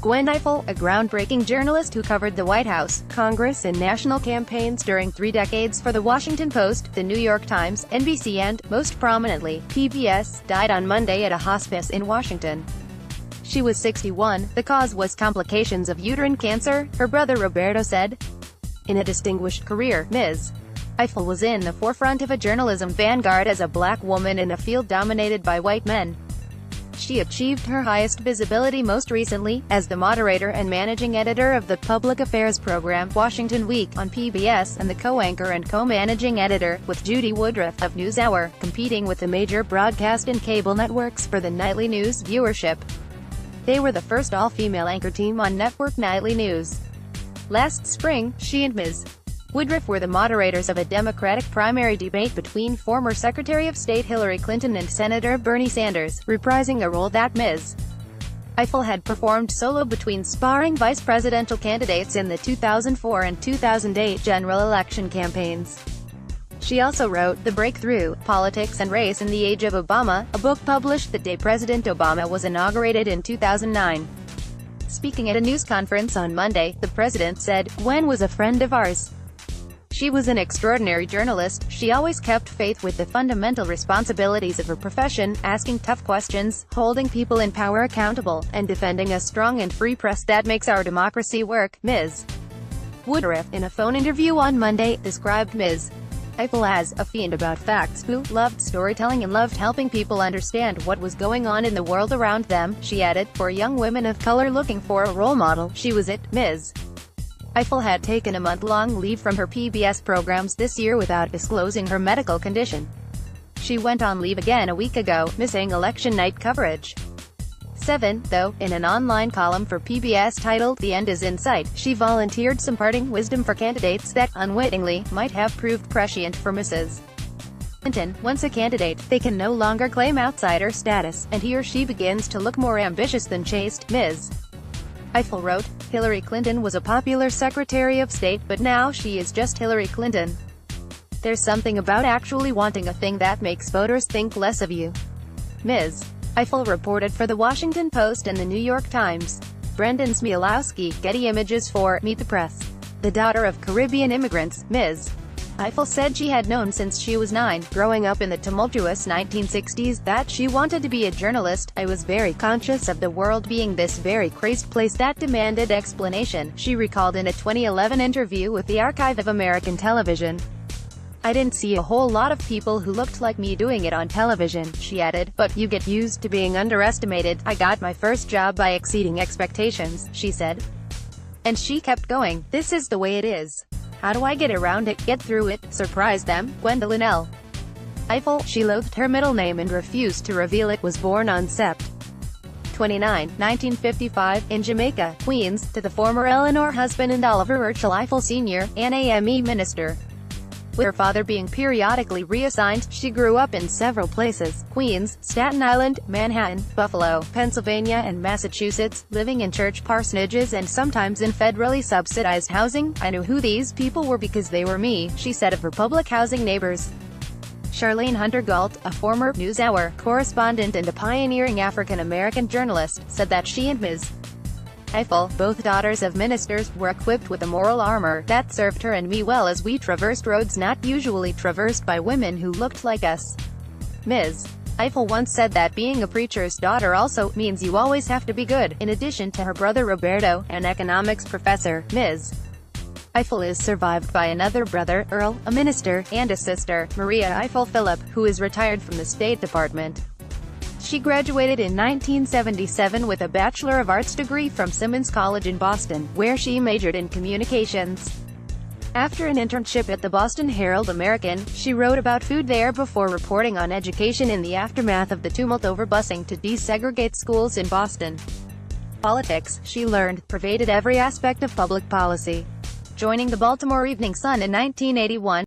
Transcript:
Gwen Ifill, a groundbreaking journalist who covered the White House, Congress and national campaigns during 3 decades for The Washington Post, The New York Times, NBC and, most prominently, PBS, died on Monday at a hospice in Washington. She was 61. The cause was complications of uterine cancer, her brother Roberto said. In a distinguished career, Ms. Ifill was in the forefront of a journalism vanguard as a black woman in a field dominated by white men. She achieved her highest visibility most recently, as the moderator and managing editor of the public affairs program, Washington Week, on PBS, and the co-anchor and co-managing editor, with Judy Woodruff, of NewsHour, competing with the major broadcast and cable networks for the nightly news viewership. They were the first all-female anchor team on network nightly news. Last spring, she and Ms. Woodruff were the moderators of a Democratic primary debate between former Secretary of State Hillary Clinton and Senator Bernie Sanders, reprising a role that Ms. Ifill had performed solo between sparring vice presidential candidates in the 2004 and 2008 general election campaigns. She also wrote The Breakthrough: Politics and Race in the Age of Obama, a book published the day President Obama was inaugurated in 2009. Speaking at a news conference on Monday, the president said, "Gwen was a friend of ours. She was an extraordinary journalist. She always kept faith with the fundamental responsibilities of her profession, asking tough questions, holding people in power accountable, and defending a strong and free press that makes our democracy work." Ms. Woodruff, in a phone interview on Monday, described Ms. Ifill as a fiend about facts who loved storytelling and loved helping people understand what was going on in the world around them. She added, "For young women of color looking for a role model, she was it." Ms. Ifill had taken a month-long leave from her PBS programs this year without disclosing her medical condition. She went on leave again a week ago, missing election night coverage. 7, though, in an online column for PBS titled "The End is in Sight," she volunteered some parting wisdom for candidates that, unwittingly, might have proved prescient for Mrs. Clinton. Once a candidate, they can no longer claim outsider status, and he or she begins to look more ambitious than chaste. Ms. Ifill wrote, "Hillary Clinton was a popular Secretary of State, but now she is just Hillary Clinton. There's something about actually wanting a thing that makes voters think less of you." Ms. Ifill reported for The Washington Post and The New York Times. Brendan Smialowski, Getty Images for Meet the Press. The daughter of Caribbean immigrants, Ms. Ifill said she had known since she was 9, growing up in the tumultuous 1960s, that she wanted to be a journalist. "I was very conscious of the world being this very crazed place that demanded explanation," she recalled in a 2011 interview with the Archive of American Television. "I didn't see a whole lot of people who looked like me doing it on television," she added, "but you get used to being underestimated. I got my first job by exceeding expectations," she said. And she kept going, "This is the way it is. How do I get around it, get through it, surprise them?" Gwendolyn L. Ifill, she loathed her middle name and refused to reveal it, was born on Sept. 29, 1955, in Jamaica, Queens, to the former Eleanor husband and Oliver Urchel Ifill Sr., an AME minister. With her father being periodically reassigned, she grew up in several places: Queens, Staten Island, Manhattan, Buffalo, Pennsylvania and Massachusetts, living in church parsonages and sometimes in federally subsidized housing. "I knew who these people were because they were me," she said of her public housing neighbors. Charlene Hunter Galt, a former NewsHour correspondent and a pioneering African-American journalist, said that she and Ms. Ifill, both daughters of ministers, were equipped with a moral armor that served her and me well as we traversed roads not usually traversed by women who looked like us. Ms. Ifill once said that being a preacher's daughter also means you always have to be good. In addition to her brother Roberto, an economics professor, Ms. Ifill is survived by another brother, Earl, a minister, and a sister, Maria Ifill Phillip, who is retired from the State Department. She graduated in 1977 with a Bachelor of Arts degree from Simmons College in Boston, where she majored in communications. After an internship at the Boston Herald-American, she wrote about food there before reporting on education in the aftermath of the tumult over busing to desegregate schools in Boston. Politics, she learned, pervaded every aspect of public policy. Joining the Baltimore Evening Sun in 1981,